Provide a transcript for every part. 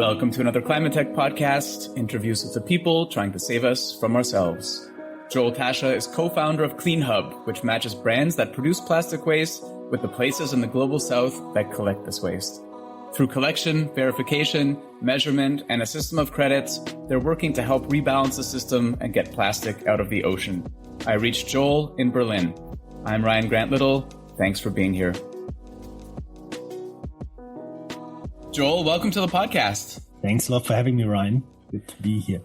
Welcome to another Climate Tech podcast, interviews with the people trying to save us from ourselves. Joel Tasche is co-founder of CleanHub, which matches brands that produce plastic waste with the places in the global south that collect this waste. Through collection, verification, measurement, and a system of credits, they're working to help rebalance the system and get plastic out of the ocean. I reached Joel in Berlin. I'm Ryan Grant Little. Thanks for being here. Joel, welcome to the podcast. Thanks a lot for having me, Ryan. Good to be here.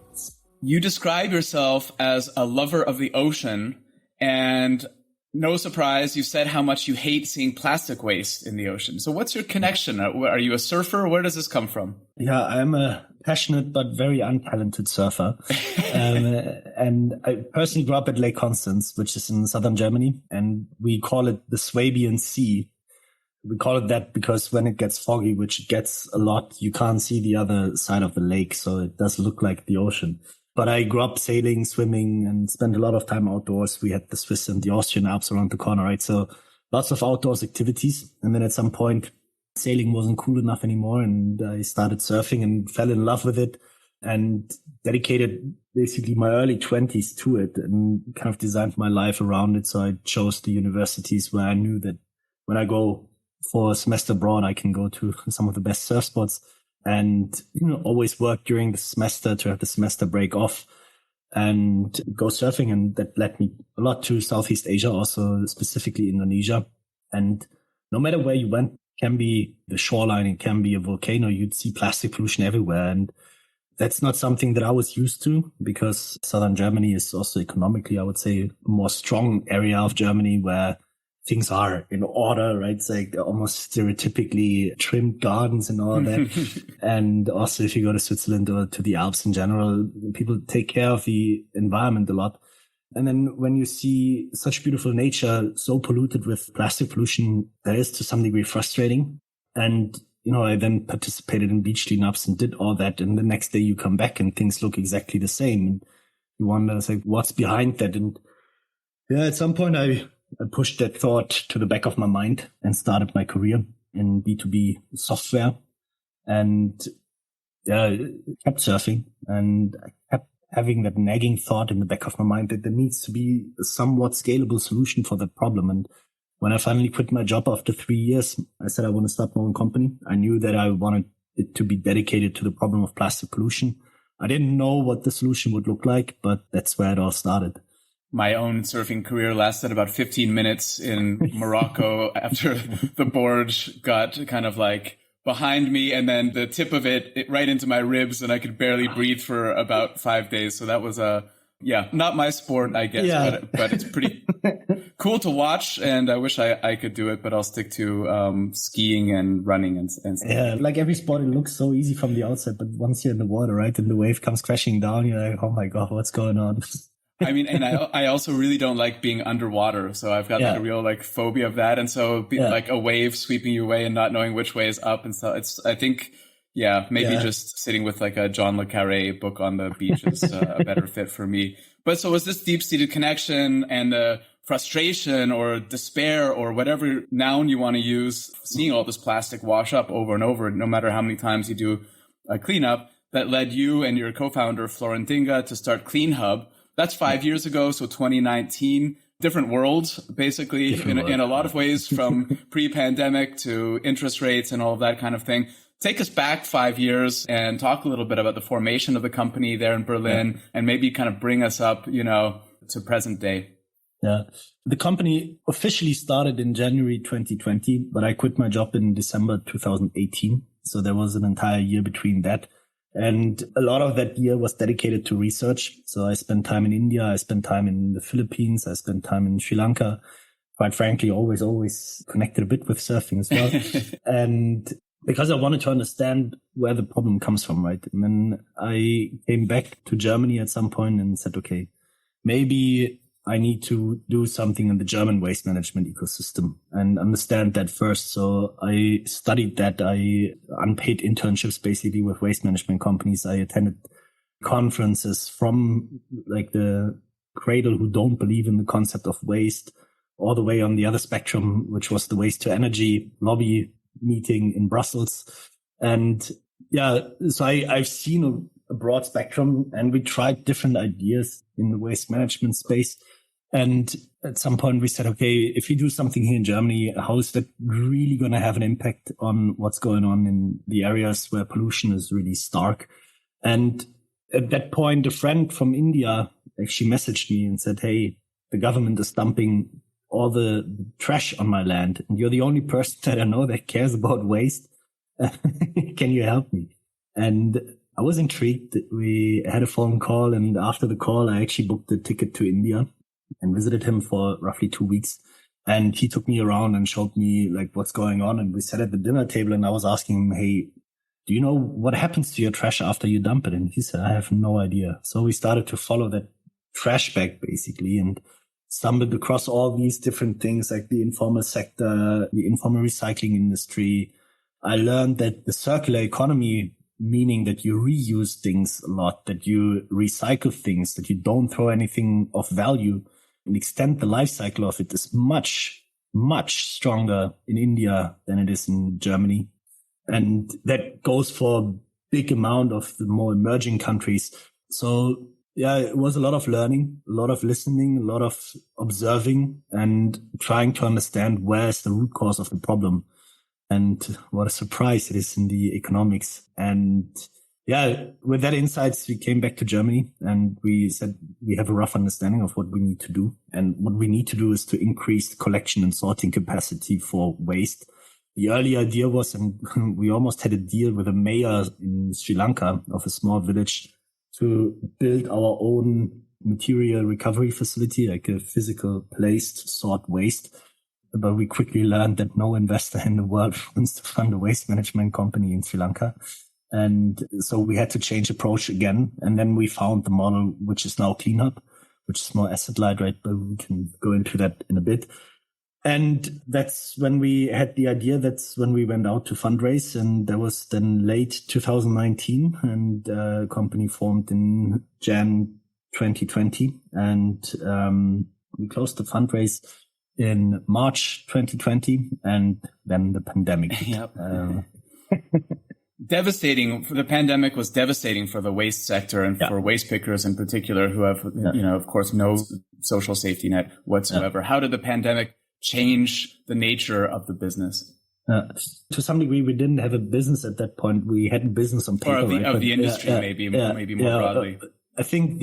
You describe yourself as a lover of the ocean, and no surprise, you said how much you hate seeing plastic waste in the ocean. So what's your connection? Are you a surfer? Where does this come from? Yeah, I'm a passionate but very untalented surfer. And I personally grew up at Lake Constance, which is in southern Germany, and we call it the Swabian Sea. We call it that because when it gets foggy, which it gets a lot, you can't see the other side of the lake. So it does look like the ocean. But I grew up sailing, swimming, and spent a lot of time outdoors. We had the Swiss and the Austrian Alps around the corner, right? So lots of outdoors activities. And then at some point, sailing wasn't cool enough anymore. And I started surfing and fell in love with it and dedicated basically my early 20s to it and kind of designed my life around it. So I chose the universities where I knew that when I go for a semester abroad, I can go to some of the best surf spots and, always work during the semester to have the semester break off and go surfing. And that led me a lot to Southeast Asia, also specifically Indonesia. And no matter where you went, it can be the shoreline, it can be a volcano, you'd see plastic pollution everywhere. And that's not something that I was used to because southern Germany is also economically, I would say, a more strong area of Germany where things are in order, right? It's like almost stereotypically trimmed gardens and all that. And also if you go to Switzerland or to the Alps in general, people take care of the environment a lot. And then when you see such beautiful nature so polluted with plastic pollution, that is to some degree frustrating. And, I then participated in beach cleanups and did all that. And the next day you come back and things look exactly the same. And you wonder, like, what's behind that? And yeah, at some point I pushed that thought to the back of my mind and started my career in B2B software and kept surfing. And I kept having that nagging thought in the back of my mind that there needs to be a somewhat scalable solution for that problem. And when I finally quit my job after 3 years, I said I want to start my own company. I knew that I wanted it to be dedicated to the problem of plastic pollution. I didn't know what the solution would look like, but that's where it all started. My own surfing career lasted about 15 minutes in Morocco after the board got kind of like behind me and then the tip of it right into my ribs and I could barely breathe for about 5 days. So that was not my sport, I guess, but it's pretty cool to watch and I wish I could do it, but I'll stick to skiing and running and stuff. Yeah, like every sport, it looks so easy from the outside, but once you're in the water, right, and the wave comes crashing down, you're like, oh my God, what's going on? I mean, and I also really don't like being underwater. So I've got like a real like phobia of that. And so like a wave sweeping you away and not knowing which way is up. And so I think, maybe just sitting with like a John le Carré book on the beach is a better fit for me. But so was this deep-seated connection and the frustration or despair or whatever noun you want to use, seeing all this plastic wash up over and over, no matter how many times you do a cleanup, that led you and your co-founder, Florin Dinga, to start CleanHub. That's 5 years ago, so 2019, different worlds, basically, in a lot of ways, from pre-pandemic to interest rates and all of that kind of thing. Take us back 5 years and talk a little bit about the formation of the company there in Berlin and maybe kind of bring us up, to present day. Yeah. The company officially started in January 2020, but I quit my job in December 2018. So there was an entire year between that. And a lot of that year was dedicated to research. So I spent time in India. I spent time in the Philippines. I spent time in Sri Lanka. Quite frankly, always connected a bit with surfing as well. And because I wanted to understand where the problem comes from, right? And then I came back to Germany at some point and said, okay, maybe I need to do something in the German waste management ecosystem and understand that first. So I studied that. I unpaid internships basically with waste management companies. I attended conferences from like the cradle who don't believe in the concept of waste all the way on the other spectrum, which was the waste to energy lobby meeting in Brussels. And So I've seen a broad spectrum, and we tried different ideas in the waste management space. And at some point we said, okay, if we do something here in Germany, how is that really going to have an impact on what's going on in the areas where pollution is really stark? And at that point, a friend from India actually messaged me and said, hey, the government is dumping all the trash on my land, and you're the only person that I know that cares about waste. Can you help me? And I was intrigued. We had a phone call, and after the call, I actually booked a ticket to India and visited him for roughly 2 weeks. And he took me around and showed me like what's going on. And we sat at the dinner table, and I was asking him, hey, do you know what happens to your trash after you dump it? And he said, I have no idea. So we started to follow that trash bag basically, and stumbled across all these different things like the informal sector, the informal recycling industry. I learned that the circular economy, meaning that you reuse things a lot, that you recycle things, that you don't throw anything of value, and extend the life cycle of it, is much, much stronger in India than it is in Germany. And that goes for a big amount of the more emerging countries. So yeah, it was a lot of learning, a lot of listening, a lot of observing, and trying to understand where's the root cause of the problem. And what a surprise it is in the economics. And yeah, with that insights, we came back to Germany and we said we have a rough understanding of what we need to do. And what we need to do is to increase the collection and sorting capacity for waste. The early idea was, and we almost had a deal with a mayor in Sri Lanka of a small village, to build our own material recovery facility, like a physical place to sort waste. But we quickly learned that no investor in the world wants to fund a waste management company in Sri Lanka. And so we had to change approach again. And then we found the model, which is now CleanHub, which is more asset light, right? But we can go into that in a bit. And that's when we had the idea. That's when we went out to fundraise. And that was then late 2019, and a company formed in Jan 2020. And we closed the fundraise in March 2020, and then the pandemic. Yep. Devastating. The pandemic was devastating for the waste sector and for waste pickers in particular, who have, of course, no social safety net whatsoever. How did the pandemic change the nature of the business? To some degree, we didn't have a business at that point. We had a business on paper, or of the industry, maybe more broadly. I think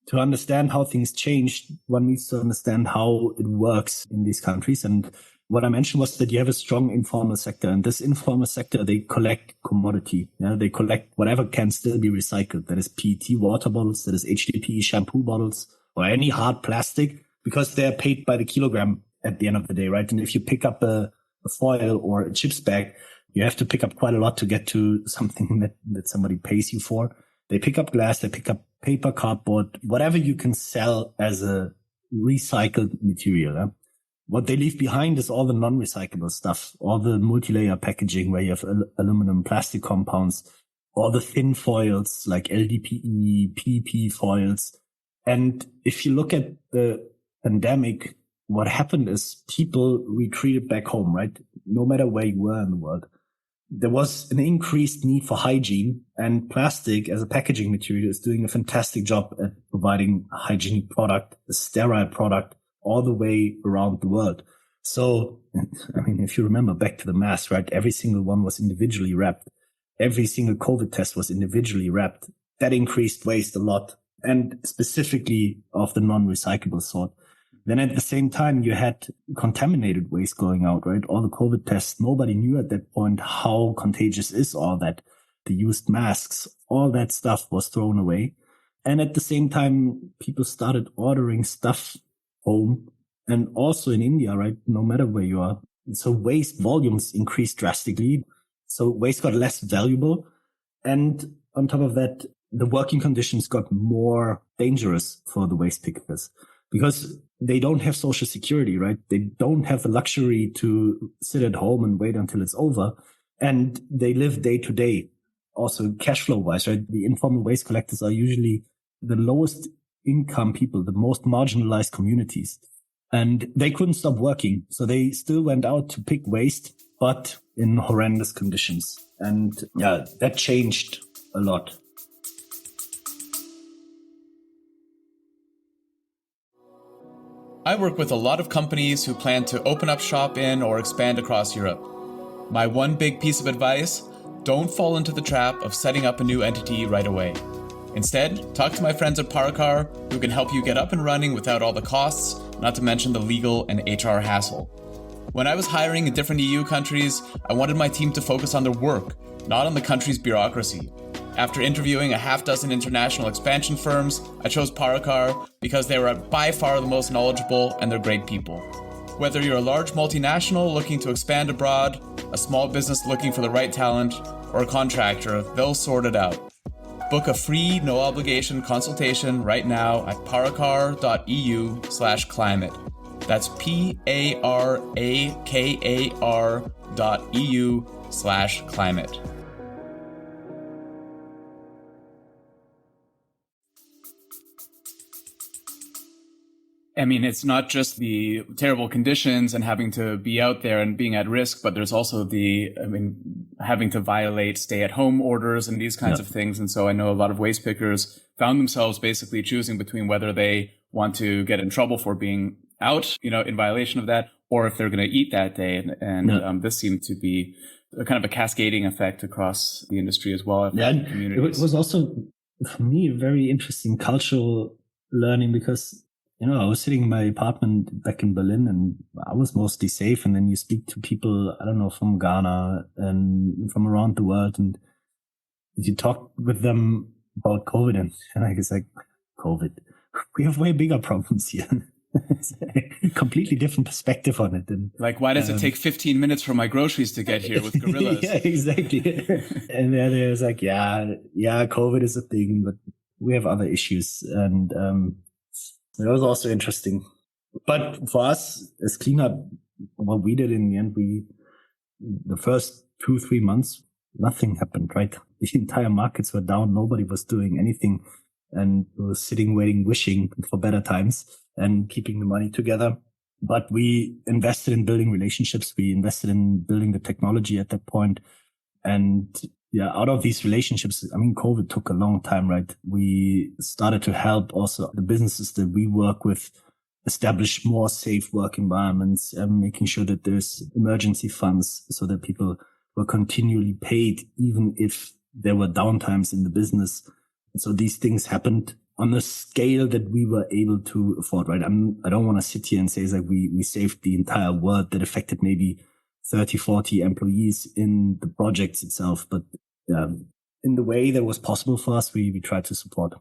to understand how things changed, one needs to understand how it works in these countries. And what I mentioned was that you have a strong informal sector, and this informal sector, they collect commodity. They collect whatever can still be recycled. That is PET water bottles, that is HDPE shampoo bottles, or any hard plastic, because they're paid by the kilogram at the end of the day, right? And if you pick up a foil or a chips bag, you have to pick up quite a lot to get to something that somebody pays you for. They pick up glass, they pick up paper, cardboard, whatever you can sell as a recycled material. What they leave behind is all the non-recyclable stuff, all the multi-layer packaging where you have aluminum, plastic compounds, all the thin foils like LDPE, PP foils. And if you look at the pandemic, what happened is people retreated back home, right? No matter where you were in the world. There was an increased need for hygiene, and plastic as a packaging material is doing a fantastic job at providing a hygienic product, a sterile product all the way around the world. So, I mean, if you remember back to the masks, right? Every single one was individually wrapped. Every single COVID test was individually wrapped. That increased waste a lot, and specifically of the non-recyclable sort. Then at the same time, you had contaminated waste going out, right? All the COVID tests, nobody knew at that point how contagious is all that. The used masks, all that stuff was thrown away. And at the same time, people started ordering stuff home. And also in India, right? No matter where you are. So waste volumes increased drastically. So waste got less valuable. And on top of that, the working conditions got more dangerous for the waste pickers, because they don't have social security, right? They don't have the luxury to sit at home and wait until it's over. And they live day to day. Also cash flow wise, right? The informal waste collectors are usually the lowest income people, the most marginalized communities. And they couldn't stop working. So they still went out to pick waste, but in horrendous conditions. And yeah, that changed a lot. I work with a lot of companies who plan to open up shop in or expand across Europe. My one big piece of advice: don't fall into the trap of setting up a new entity right away. Instead, talk to my friends at Paracar, who can help you get up and running without all the costs, not to mention the legal and HR hassle. When I was hiring in different EU countries, I wanted my team to focus on their work, not on the country's bureaucracy. After interviewing a half dozen international expansion firms, I chose Paracar because they were by far the most knowledgeable and they're great people. Whether you're a large multinational looking to expand abroad, a small business looking for the right talent, or a contractor, they'll sort it out. Book a free, no-obligation consultation right now at paracar.eu/climate. That's PARAKAR.eu/climate. I mean, it's not just the terrible conditions and having to be out there and being at risk, but there's also having to violate stay-at-home orders and these kinds of things. And so I know a lot of waste pickers found themselves basically choosing between whether they want to get in trouble for being out, in violation of that, or if they're going to eat that day. And this seemed to be a kind of a cascading effect across the industry as well. Yeah, it was also, for me, a very interesting cultural learning because I was sitting in my apartment back in Berlin and I was mostly safe. And then you speak to people, I don't know, from Ghana and from around the world. And you talk with them about COVID and it's like, COVID, we have way bigger problems here. It's a completely different perspective on it. And like, why does it take 15 minutes for my groceries to get here with gorillas? Yeah, exactly. And then there's like, yeah, COVID is a thing, but we have other issues. And, it was also interesting. But for us as CleanHub, what we did in the end, the first 2-3 months, nothing happened, right? The entire markets were down. Nobody was doing anything. And we were sitting, waiting, wishing for better times and keeping the money together. But we invested in building relationships. We invested in building the technology at that point. And out of these relationships, COVID took a long time, right? We started to help also the businesses that we work with establish more safe work environments and making sure that there's emergency funds so that people were continually paid, even if there were downtimes in the business. So these things happened on a scale that we were able to afford, right? I don't want to sit here and say it's like we saved the entire world. That affected maybe 30, 40 employees in the projects itself. But in the way that was possible for us, we tried to support.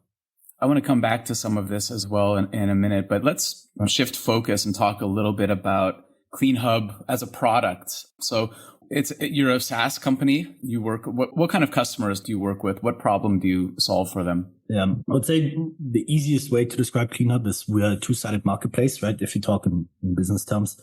I want to come back to some of this as well in a minute, but let's shift focus and talk a little bit about CleanHub as a product. So you're a SaaS company. You work, what kind of customers do you work with? What problem do you solve for them? Yeah, I would say the easiest way to describe CleanHub is we're a two-sided marketplace, right? If you talk in business terms.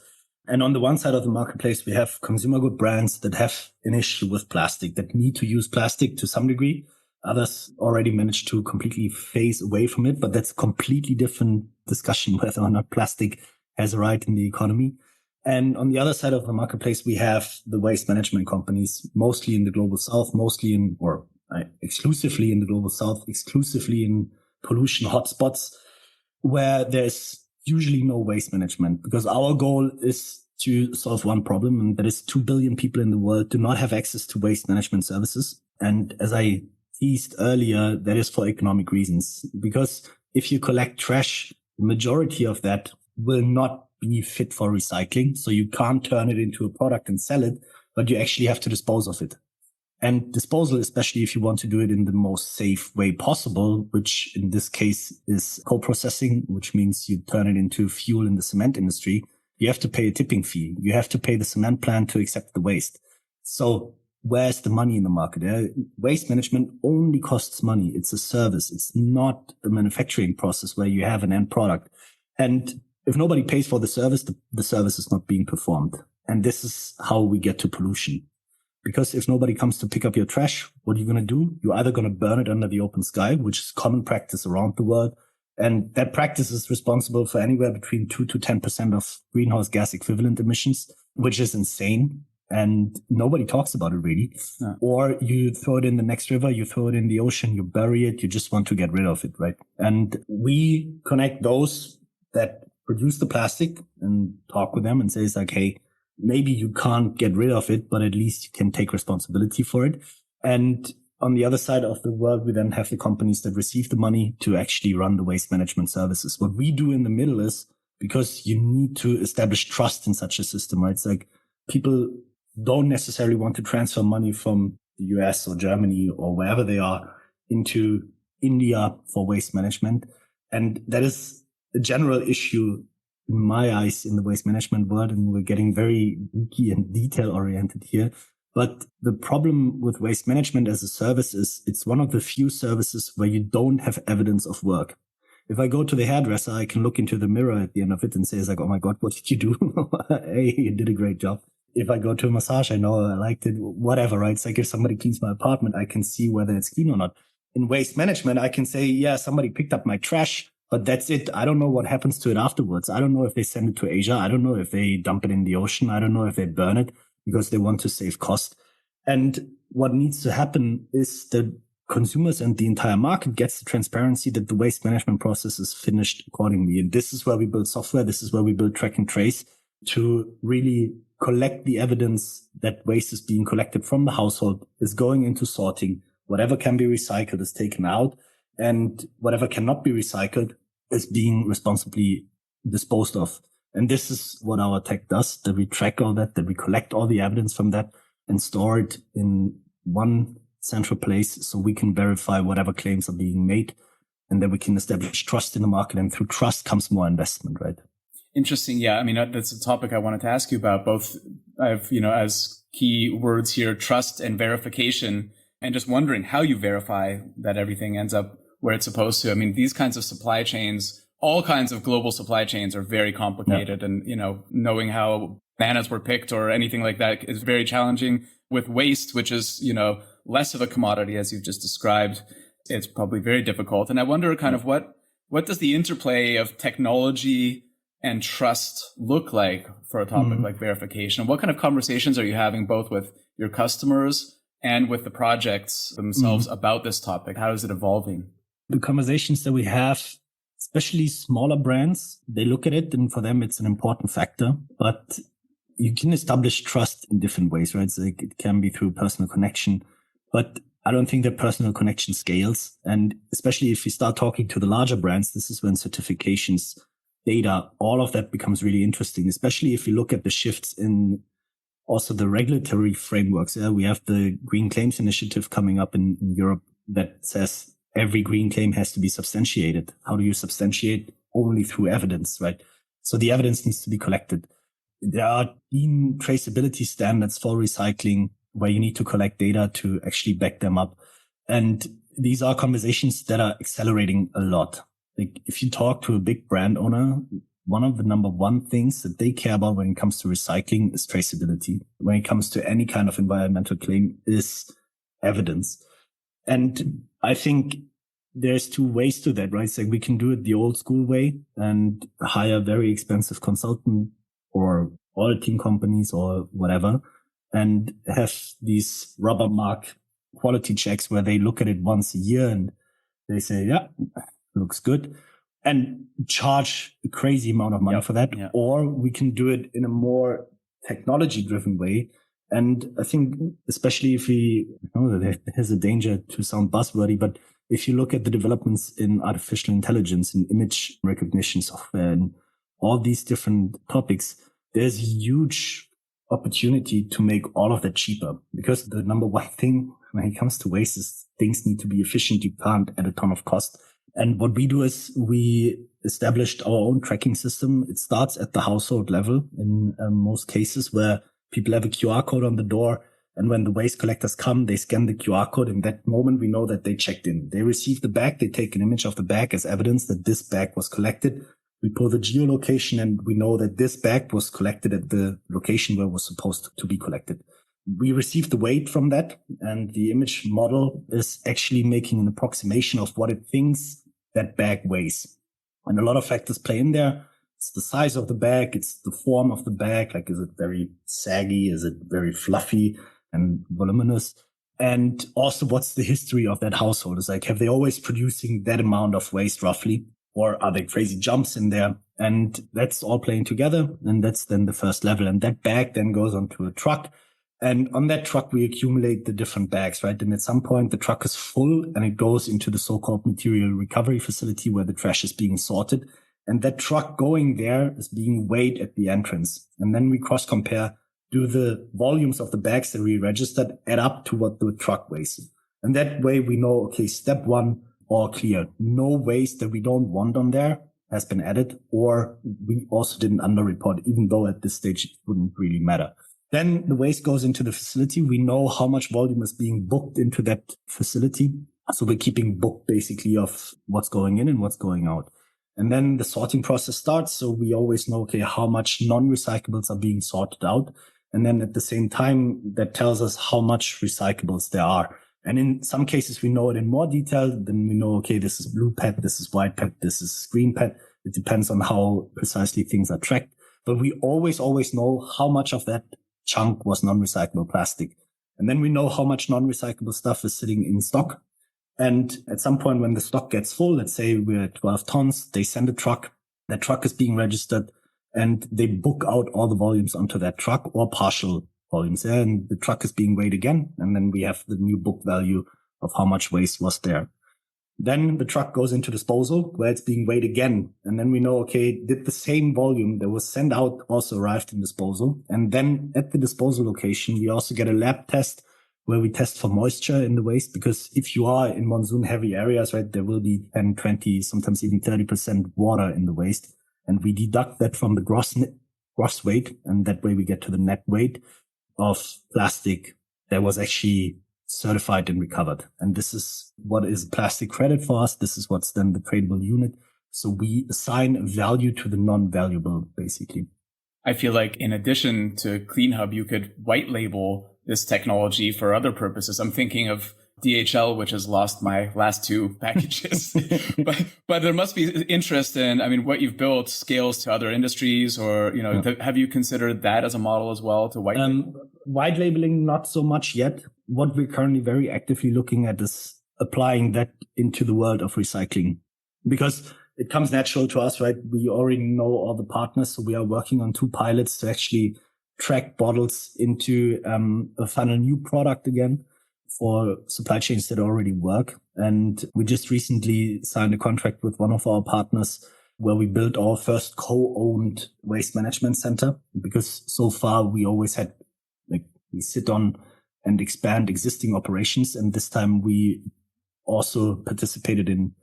And on the one side of the marketplace, we have consumer good brands that have an issue with plastic, that need to use plastic to some degree. Others already managed to completely phase away from it, but that's a completely different discussion whether or not plastic has a right in the economy. And on the other side of the marketplace, we have the waste management companies, mostly in the global south, exclusively in the global south, exclusively in pollution hotspots, where there's usually no waste management, because our goal is to solve one problem, and that is 2 billion people in the world do not have access to waste management services. And as I teased earlier, that is for economic reasons, because if you collect trash, the majority of that will not be fit for recycling. So you can't turn it into a product and sell it, but you actually have to dispose of it. And disposal, especially if you want to do it in the most safe way possible, which in this case is co-processing, which means you turn it into fuel in the cement industry, you have to pay a tipping fee. You have to pay the cement plant to accept the waste. So where's the money in the market? Waste management only costs money. It's a service. It's not a manufacturing process where you have an end product. And if nobody pays for the service is not being performed. And this is how we get to pollution. Because if nobody comes to pick up your trash, what are you going to do? You're either going to burn it under the open sky, which is common practice around the world. And that practice is responsible for anywhere between 2 to 10% of greenhouse gas equivalent emissions, which is insane. and nobody talks about it really. No. Or you throw it in the next river, you throw it in the ocean, you bury it, you just want to get rid of it, right? And we connect those that produce the plastic and talk with them and say, it's like, hey, maybe you can't get rid of it, but at least you can take responsibility for it. And on the other side of the world, we then have the companies that receive the money to actually run the waste management services. What we do in the middle is, because you need to establish trust in such a system, right? It's like people don't necessarily want to transfer money from the US or Germany or wherever they are into India for waste management. And that is a general issue in my eyes in the waste management world. And we're getting very geeky and detail oriented here. But the problem with waste management as a service is it's one of the few services where you don't have evidence of work. If I go to the hairdresser, I can look into the mirror at the end of it and say, it's like, oh my God, what did you do? Hey, you did a great job. If I go to a massage, I know I liked it, whatever, right? It's like if somebody cleans my apartment, I can see whether it's clean or not. In waste management, I can say, yeah, somebody picked up my trash, but that's it. I don't know what happens to it afterwards. I don't know if they send it to Asia. I don't know if they dump it in the ocean. I don't know if they burn it because they want to save cost. And what needs to happen is that consumers and the entire market gets the transparency that the waste management process is finished accordingly. And this is where we build software. This is where we build track and trace to really collect the evidence that waste is being collected from the household, is going into sorting. Whatever can be recycled is taken out, and whatever cannot be recycled is being responsibly disposed of. And this is what our tech does, that we track all that we collect all the evidence from that and store it in one central place so we can verify whatever claims are being made, and then we can establish trust in the market. And through trust comes more investment, right? Interesting. Yeah. I mean, that's a topic I wanted to ask you about. Both, I've, as key words here, trust and verification, and just wondering how you verify that everything ends up where it's supposed to. I mean, these kinds of supply chains, all kinds of global supply chains are very complicated. Yeah. And, knowing how bananas were picked or anything like that is very challenging. With waste, which is, less of a commodity, as you've just described, it's probably very difficult. And I wonder kind of what does the interplay of technology and trust look like for a topic like verification? What kind of conversations are you having both with your customers and with the projects themselves about this topic? How is it evolving? The conversations that we have, especially smaller brands, they look at it and for them it's an important factor, but you can establish trust in different ways, right? So it can be through personal connection, but I don't think that personal connection scales. And especially if you start talking to the larger brands, this is when certifications, data, all of that becomes really interesting, especially if you look at the shifts in also the regulatory frameworks. We have the Green Claims Initiative coming up in Europe that says every green claim has to be substantiated. How do you substantiate? Only through evidence, right? So the evidence needs to be collected. There are clean traceability standards for recycling where you need to collect data to actually back them up. And these are conversations that are accelerating a lot. Like if you talk to a big brand owner, one of the number one things that they care about when it comes to recycling is traceability. When it comes to any kind of environmental claim is evidence. And I think there's two ways to that, right? So we can do it the old school way and hire very expensive consultant or auditing companies or whatever and have these rubber mark quality checks where they look at it once a year and they say, yeah, looks good, and charge a crazy amount of money for that. Yeah. Or we can do it in a more technology driven way. And I think, especially if there's a danger to sound buzzwordy, but if you look at the developments in artificial intelligence and image recognition software and all these different topics, there's huge opportunity to make all of that cheaper, because the number one thing when it comes to waste is things need to be efficient. You can't add a ton of cost. And what we do is we established our own tracking system. It starts at the household level in most cases, where people have a QR code on the door. And when the waste collectors come, they scan the QR code. In that moment, we know that they checked in. They receive the bag. They take an image of the bag as evidence that this bag was collected. We pull the geolocation and we know that this bag was collected at the location where it was supposed to be collected. We receive the weight from that, and the image model is actually making an approximation of what it thinks that bag weighs. And a lot of factors play in there. It's the size of the bag. It's the form of the bag. Like, is it very saggy? Is it very fluffy and voluminous? And also, what's the history of that household? It's like, have they always producing that amount of waste roughly? Or are there crazy jumps in there? And that's all playing together. And that's then the first level. And that bag then goes onto a truck. And on that truck, we accumulate the different bags, right? And at some point, the truck is full and it goes into the so-called material recovery facility where the trash is being sorted. And that truck going there is being weighed at the entrance. And then we cross compare, do the volumes of the bags that we registered add up to what the truck weighs? And that way we know, okay, step one, all clear. No waste that we don't want on there has been added, or we also didn't underreport, even though at this stage it wouldn't really matter. Then the waste goes into the facility. We know how much volume is being booked into that facility. So we're keeping book basically of what's going in and what's going out. And then the sorting process starts. So we always know, okay, how much non-recyclables are being sorted out. And then at the same time, that tells us how much recyclables there are. And in some cases, we know it in more detail. Then we know, okay, this is blue PET, this is white PET, this is green PET. It depends on how precisely things are tracked. But we always know how much of that chunk was non-recyclable plastic. And then we know how much non-recyclable stuff is sitting in stock. And at some point when the stock gets full, let's say we're at 12 tons, they send a truck, that truck is being registered and they book out all the volumes onto that truck or partial volumes. And the truck is being weighed again. And then we have the new book value of how much waste was there. Then the truck goes into disposal where it's being weighed again. And then we know, okay, did the same volume that was sent out also arrived in disposal? And then at the disposal location, we also get a lab test where we test for moisture in the waste. Because if you are in monsoon heavy areas, right, there will be 10, 20, sometimes even 30% water in the waste. And we deduct that from the gross weight. And that way we get to the net weight of plastic that was actually certified and recovered. And this is what is plastic credit for us. This is what's then the tradable unit. So we assign a value to the non-valuable, basically. I feel like in addition to CleanHub, you could white label this technology for other purposes. I'm thinking of DHL, which has lost my last two packages. but there must be interest in, I mean, what you've built scales to other industries, or, you know, have you considered that as a model as well to white label? White labeling, not so much yet. What we're currently very actively looking at is applying that into the world of recycling, because it comes natural to us, right? We already know all the partners. So we are working on 2 pilots to actually track bottles into a final new product again for supply chains that already work. And we just recently signed a contract with one of our partners where we built our first co-owned waste management center, because so far we always had, like, we sit on and expand existing operations. And this time we also participated in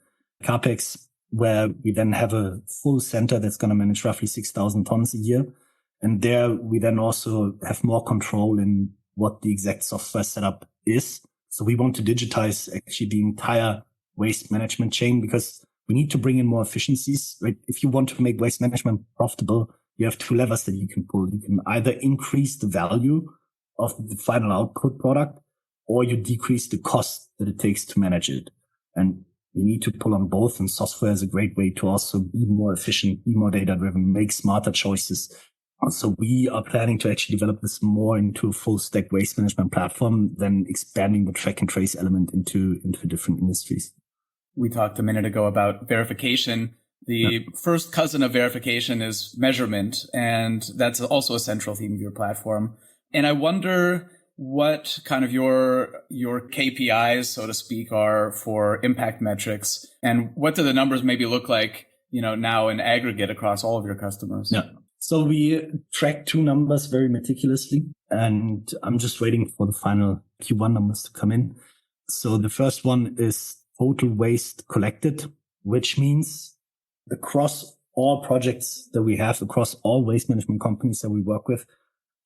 CAPEX, where we then have a full center that's going to manage roughly 6,000 tons a year. And there we then also have more control in what the exact software setup is. So we want to digitize actually the entire waste management chain, because we need to bring in more efficiencies, right? If you want to make waste management profitable, you have 2 levers that you can pull. You can either increase the value of the final output product, or you decrease the cost that it takes to manage it. And you need to pull on both. And software is a great way to also be more efficient, be more data driven, make smarter choices. So we are planning to actually develop this more into a full stack waste management platform, then expanding the track and trace element into different industries. We talked a minute ago about verification. The first cousin of verification is measurement, and that's also a central theme of your platform. And I wonder what kind of your KPIs, so to speak, are for impact metrics, and what do the numbers maybe look like, you know, now in aggregate across all of your customers? Yeah. So we track 2 numbers very meticulously, and I'm just waiting for the final Q1 numbers to come in. So the first one is total waste collected, which means across all projects that we have, across all waste management companies that we work with,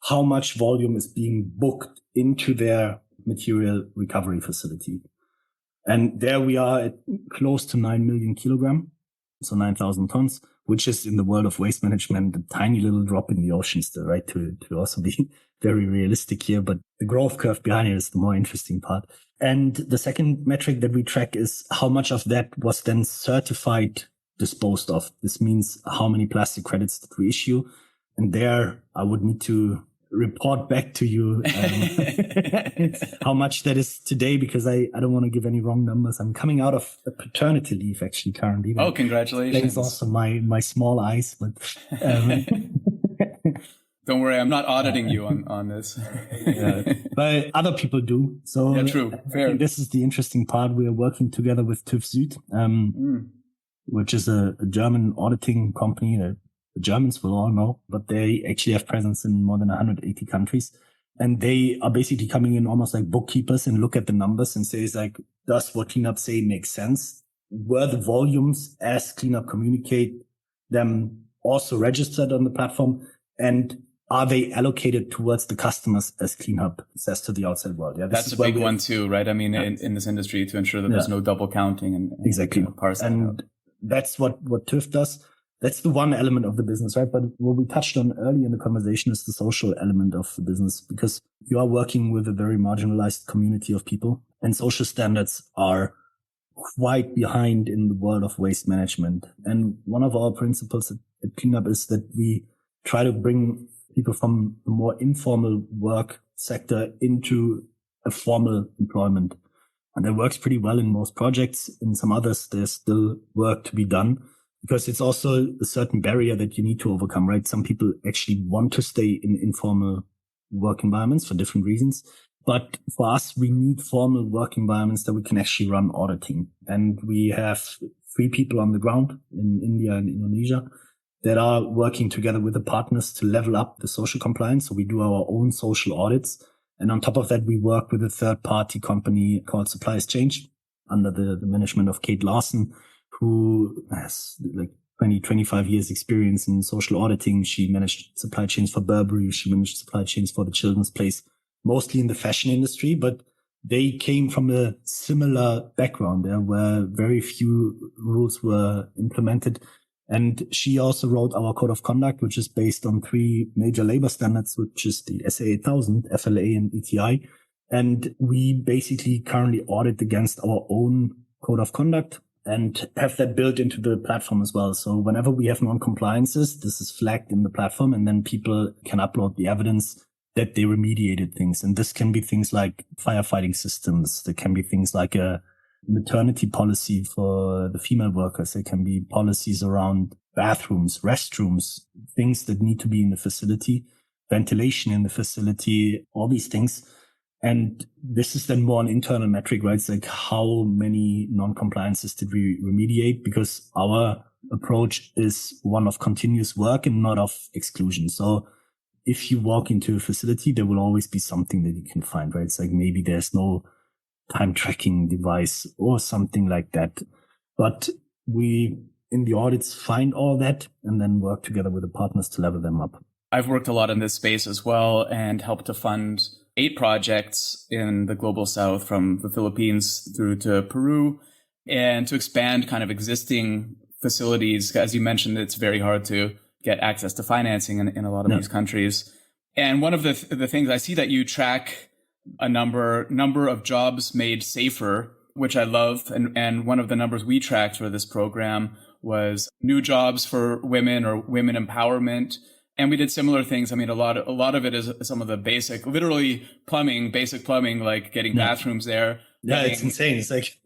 how much volume is being booked into their material recovery facility. And there we are at close to 9 million kilogram, so 9,000 tons, which is in the world of waste management, a tiny little drop in the ocean still, right? To also be very realistic here, but the growth curve behind it is the more interesting part. And the second metric that we track is how much of that was then certified disposed of. This means how many plastic credits did we issue? And there I would need to report back to you how much that is today, because I don't want to give any wrong numbers. I'm coming out of a paternity leave actually currently. Oh, congratulations. Thanks also my small eyes, but don't worry, I'm not auditing you on this. But other people do. So yeah, true. Fair. I think this is the interesting part. We are working together with TÜV Süd, which is a German auditing company that the Germans will all know, but they actually have presence in more than 180 countries. And they are basically coming in almost like bookkeepers and look at the numbers and say, like, does what CleanHub say make sense? Were the volumes as CleanHub communicate them also registered on the platform? And are they allocated towards the customers as CleanHub says to the outside world? Yeah, that's a big one too, right? I mean, in this industry, to ensure that there's no double counting and exactly. And that's what TÜV does. That's the one element of the business, right? But what we touched on early in the conversation is the social element of the business, because you are working with a very marginalized community of people, and social standards are quite behind in the world of waste management. And one of our principles at CleanHub is that we try to bring people from the more informal work sector into a formal employment. And that works pretty well in most projects. In some others, there's still work to be done, because it's also a certain barrier that you need to overcome, right? Some people actually want to stay in informal work environments for different reasons. But for us, we need formal work environments that we can actually run auditing. And we have 3 people on the ground in India and Indonesia that are working together with the partners to level up the social compliance. So we do our own social audits. And on top of that, we work with a third-party company called Supply Exchange under the management of Kate Larson, who has like 25 years experience in social auditing. She managed supply chains for Burberry. She managed supply chains for the Children's Place, mostly in the fashion industry, but they came from a similar background there where very few rules were implemented. And she also wrote our code of conduct, which is based on 3 major labor standards, which is the SA 8000, FLA, and ETI. And we basically currently audit against our own code of conduct and have that built into the platform as well. So whenever we have non-compliances, this is flagged in the platform, and then people can upload the evidence that they remediated things. And this can be things like firefighting systems. There can be things like a maternity policy for the female workers. There can be policies around bathrooms, restrooms, things that need to be in the facility, ventilation in the facility, all these things. And this is then more an internal metric, right? It's like how many non-compliances did we remediate? Because our approach is one of continuous work and not of exclusion. So if you walk into a facility, there will always be something that you can find, right? It's like maybe there's no time tracking device or something like that. But we, in the audits, find all that and then work together with the partners to level them up. I've worked a lot in this space as well and helped to fund 8 projects in the global south, from the Philippines through to Peru, and to expand kind of existing facilities. As you mentioned, it's very hard to get access to financing in a lot of these countries. And one of the things I see that you track a number of jobs made safer, which I love. And one of the numbers we tracked for this program was new jobs for women or women empowerment. And we did similar things. I mean, a lot of it is some of the basic, literally basic plumbing, like getting bathrooms there. Yeah, it's insane. It's like,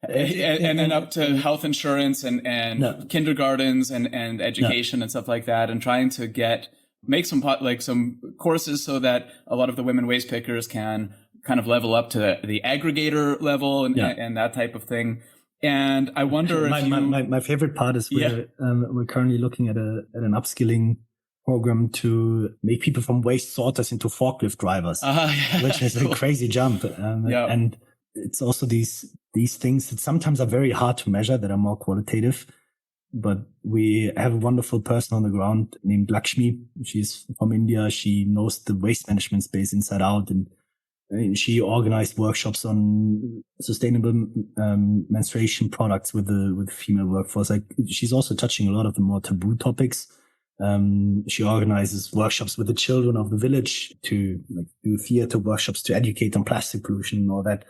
and then up to health insurance and kindergartens and education and stuff like that, and trying to make some courses so that a lot of the women waste pickers can kind of level up to the aggregator level and that type of thing. And I wonder my favorite part is we're currently looking at an upskilling program to make people from waste sorters into forklift drivers, which is a crazy jump. And it's also these things that sometimes are very hard to measure, that are more qualitative. But we have a wonderful person on the ground named Lakshmi. She's from India. She knows the waste management space inside out, and she organized workshops on sustainable menstruation products with the female workforce. Like, she's also touching a lot of the more taboo topics. She organizes workshops with the children of the village to do theater workshops to educate on plastic pollution and all that.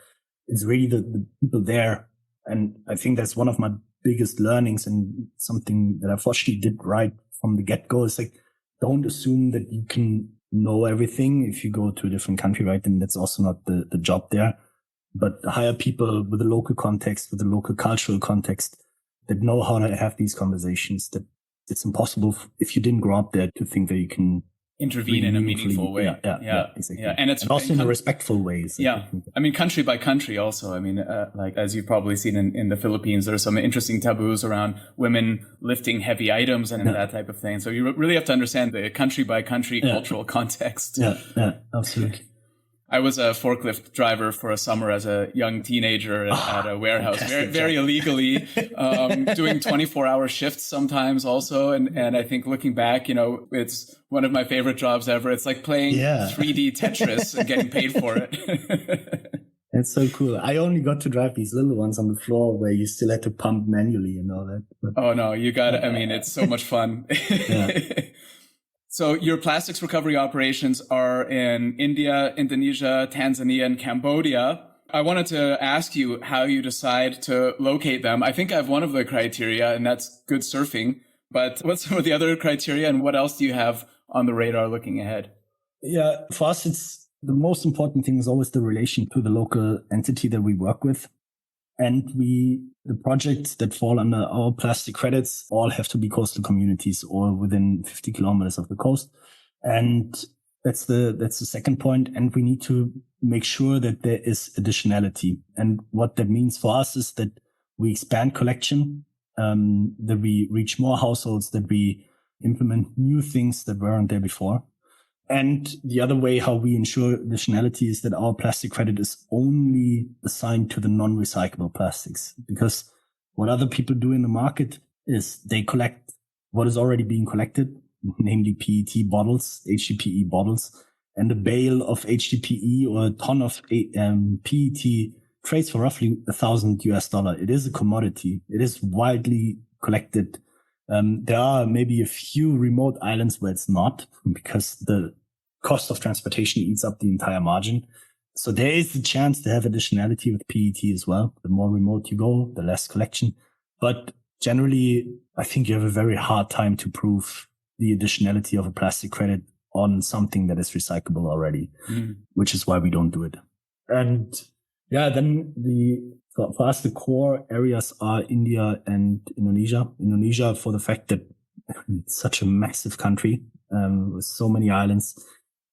It's really the people there. And I think that's one of my biggest learnings and something that I fortunately did right from the get-go is like, don't assume that you can know everything if you go to a different country, right? And that's also not the job there. But hire people with a local context, with a local cultural context that know how to have these conversations. That it's impossible if you didn't grow up there to think that you can intervene in a meaningful way. Yeah, exactly. Yeah. And also in a respectful ways. Yeah. I mean, country by country also. I mean, like, as you've probably seen in the Philippines, there are some interesting taboos around women lifting heavy items and that type of thing. So you really have to understand the country by country cultural context. Yeah, absolutely. I was a forklift driver for a summer as a young teenager at a warehouse, very illegally, doing 24-hour shifts sometimes also. And I think looking back, it's one of my favorite jobs ever. It's like playing 3D Tetris and getting paid for it. That's so cool. I only got to drive these little ones on the floor where you still had to pump manually and all that. But, oh no, you got it. I mean, it's so much fun. So your plastics recovery operations are in India, Indonesia, Tanzania, and Cambodia. I wanted to ask you how you decide to locate them. I think I have one of the criteria, and that's good surfing. But what's some of the other criteria, and what else do you have on the radar looking ahead? Yeah, for us, it's the most important thing is always the relation to the local entity that we work with. And the projects that fall under our plastic credits all have to be coastal communities or within 50 kilometers of the coast. And that's the second point. And we need to make sure that there is additionality. And what that means for us is that we expand collection, that we reach more households, that we implement new things that weren't there before. And the other way how we ensure additionality is that our plastic credit is only assigned to the non-recyclable plastics, because what other people do in the market is they collect what is already being collected, namely PET bottles, HDPE bottles, and a bale of HDPE or a ton of PET trades for roughly $1,000 US. It is a commodity. It is widely collected. There are maybe a few remote islands where it's not, because the cost of transportation eats up the entire margin. So there is a chance to have additionality with PET as well. The more remote you go, the less collection. But generally, I think you have a very hard time to prove the additionality of a plastic credit on something that is recyclable already, which is why we don't do it. And then for us, the core areas are India and Indonesia. Indonesia, for the fact that it's such a massive country with so many islands.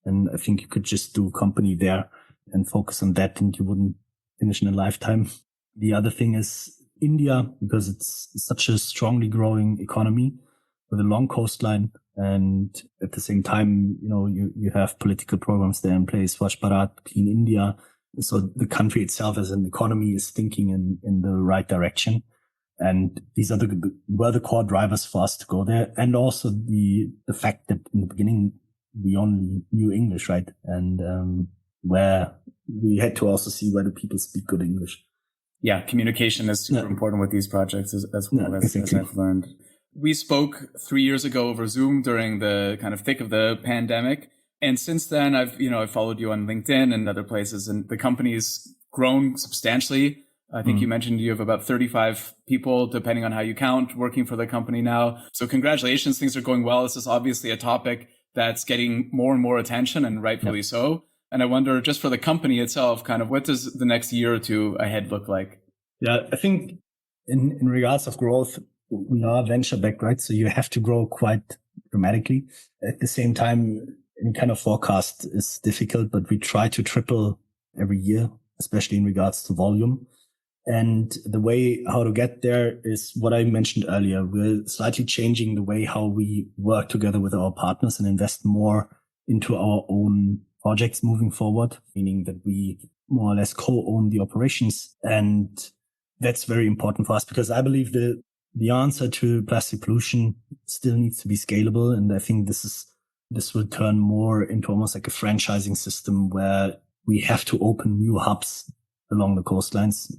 And I think you could just do company there and focus on that, and you wouldn't finish in a lifetime. The other thing is India, because it's such a strongly growing economy with a long coastline. And at the same time, you have political programs there in place, Swachh Bharat, Clean India. So the country itself as an economy is thinking in the right direction. And these are were the core drivers for us to go there. And also the fact that in the beginning, we only knew English, right? And where we had to also see whether people speak good English. Yeah, communication is super important with these projects as well, as I've learned. We spoke 3 years ago over Zoom during the kind of thick of the pandemic. And since then, I've followed you on LinkedIn and other places, and the company's grown substantially. I think you mentioned you have about 35 people, depending on how you count, working for the company now. So congratulations. Things are going well. This is obviously a topic that's getting more and more attention, and rightfully so. And I wonder, just for the company itself, kind of what does the next year or two ahead look like? Yeah, I think in regards of growth, we are venture backed, right? So you have to grow quite dramatically. At the same time, any kind of forecast is difficult, but we try to triple every year, especially in regards to volume. And the way how to get there is what I mentioned earlier. We're slightly changing the way how we work together with our partners and invest more into our own projects moving forward, meaning that we more or less co-own the operations. And that's very important for us, because I believe the answer to plastic pollution still needs to be scalable. And I think this will turn more into almost like a franchising system where we have to open new hubs along the coastlines.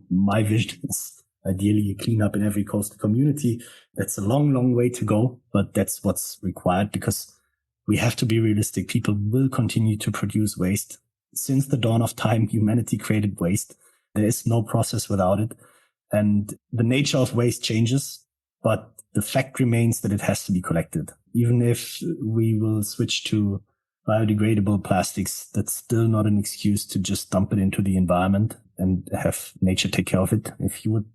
My vision is ideally a cleanup in every coastal community. That's a long, long way to go, but that's what's required, because we have to be realistic. People will continue to produce waste. Since the dawn of time, humanity created waste. There is no process without it. And the nature of waste changes, but the fact remains that it has to be collected. Even if we will switch to biodegradable plastics, that's still not an excuse to just dump it into the environment and have nature take care of it. If you would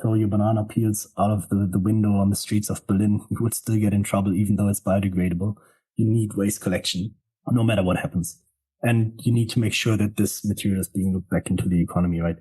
throw your banana peels out of the window on the streets of Berlin, you would still get in trouble, even though it's biodegradable. You need waste collection, no matter what happens. And you need to make sure that this material is being looped back into the economy, right?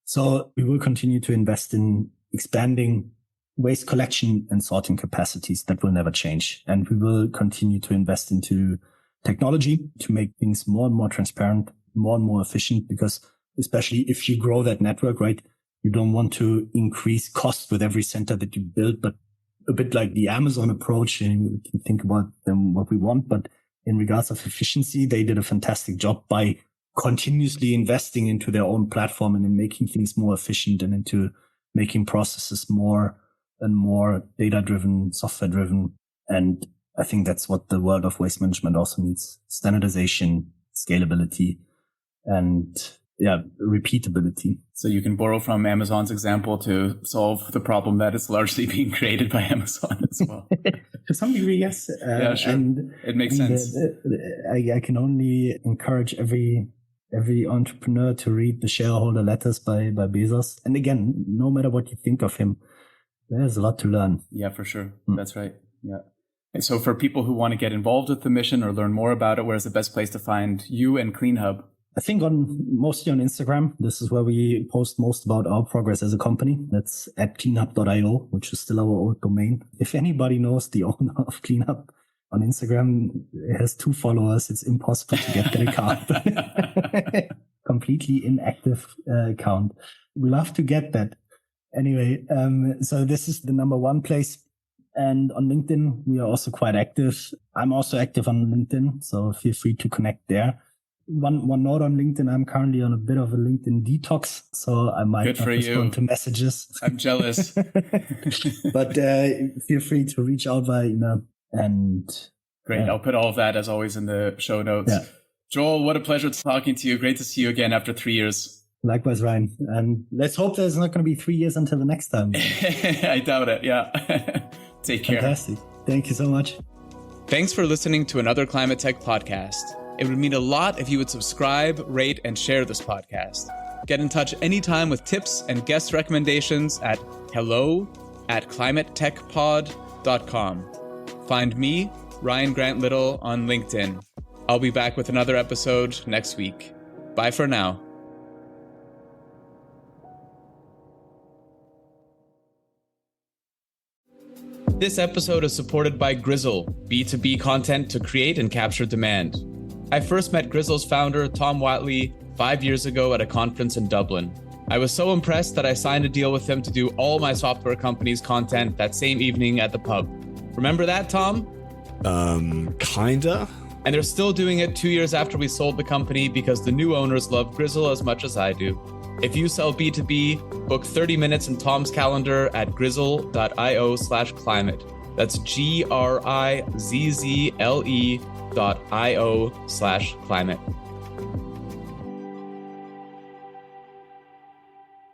So we will continue to invest in expanding waste collection and sorting capacities. That will never change. And we will continue to invest into technology to make things more and more transparent, more and more efficient, because especially if you grow that network, right, you don't want to increase cost with every center that you build, but a bit like the Amazon approach, and we can think about them what we want. But in regards of efficiency, they did a fantastic job by continuously investing into their own platform and in making things more efficient and into making processes more and more data-driven, software-driven. And I think that's what the world of waste management also needs: standardization, scalability, and repeatability. So you can borrow from Amazon's example to solve the problem that is largely being created by Amazon as well. To some degree, yes. Yeah, sure. And it makes sense. I can only encourage every entrepreneur to read the shareholder letters by Bezos. And again, no matter what you think of him, there's a lot to learn. Yeah, for sure. That's right. Yeah. And so for people who want to get involved with the mission or learn more about it, where's the best place to find you and CleanHub? I think mostly on Instagram. This is where we post most about our progress as a company. That's at cleanhub.io, which is still our old domain. If anybody knows the owner of CleanHub on Instagram, it has 2 followers. It's impossible to get that account. Completely inactive account. We love to get that. Anyway, so this is the number 1 place. And on LinkedIn, we are also quite active. I'm also active on LinkedIn, so feel free to connect there. One note on LinkedIn, I'm currently on a bit of a LinkedIn detox, so I might not respond to messages. I'm jealous. But feel free to reach out via email. And great. I'll put all of that, as always, in the show notes. Yeah. Joel, what a pleasure talking to you. Great to see you again after 3 years. Likewise, Ryan. And let's hope there's not going to be 3 years until the next time. I doubt it. Yeah. Take care. Fantastic. Thank you so much. Thanks for listening to another Climate Tech podcast. It would mean a lot if you would subscribe, rate, and share this podcast. Get in touch anytime with tips and guest recommendations at hello@climatetechpod.com. Find me, Ryan Grant Little, on LinkedIn. I'll be back with another episode next week. Bye for now. This episode is supported by Grizzle, B2B content to create and capture demand. I first met Grizzle's founder, Tom Watley, 5 years ago at a conference in Dublin. I was so impressed that I signed a deal with him to do all my software company's content that same evening at the pub. Remember that, Tom? Kinda. And they're still doing it 2 years after we sold the company because the new owners love Grizzle as much as I do. If you sell B2B, book 30 minutes in Tom's calendar at grizzle.io/climate. That's GRIZZLE.io/climate.